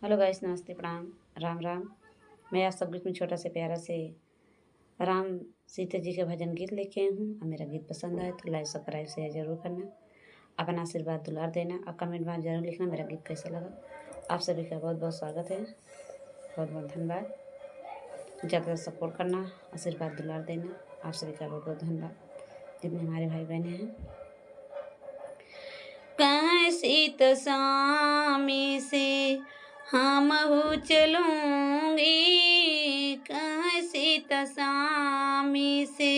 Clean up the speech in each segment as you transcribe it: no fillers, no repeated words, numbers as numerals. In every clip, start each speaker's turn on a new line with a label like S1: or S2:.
S1: Hello guys, नमस्ते, प्रणाम, राम राम। मैं आप सब बीच में छोटा से प्यारा से राम सीता जी के भजन गीत लेके आई हूँ। और मेरा गीत पसंद आए तो लाइक सब्सक्राइब शेयर जरूर करना, अपना आशीर्वाद दुलार देना और कमेंट में जरूर लिखना मेरा गीत कैसा लगा। आप सभी का बहुत बहुत स्वागत है, बहुत बहुत धन्यवाद। ज़्यादा सपोर्ट करना, आशीर्वाद दुलार देना, आप सभी का बहुत बहुत धन्यवाद जितने हमारे भाई बहनें हैं। कैसी तसामी से हमहू चलूँगी, कैसी तसामी से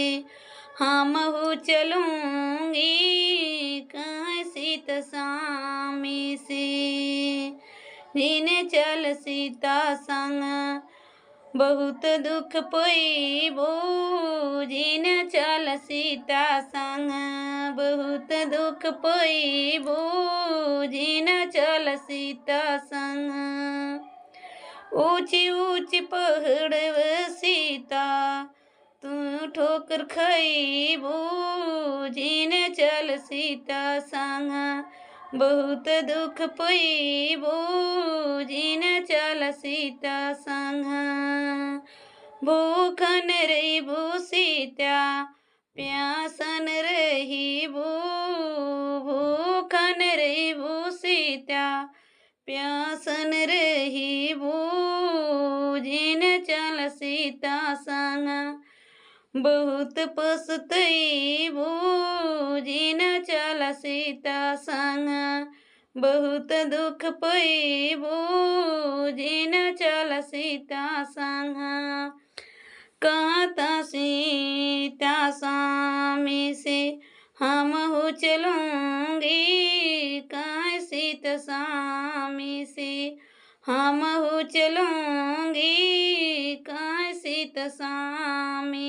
S1: हमहू चलूँगी, कैसी तसामी से चल सीता संग बहुत दुख पईबो, चल सीता संग बहुत दुख पईबो, चल सीता संग। ऊंची ऊंची पहाड़व सीता तू ठोकर खईबो, चल सीता संग बहुत दुख पईबो, चल सीता संग। भूखन रहीबो सीता प्यासन रहीबो, भूखन रहीबो सीता प्यासन रहीबो, चल सीता संग बहुत पछतईबो, चल सीता संग बहुत दुख पईबो, चल सीता संग। कहता सीता स्वामी से हमहू चलूँगी, कैसी तसामी से हमहू चलूँगी, कैसी तसामी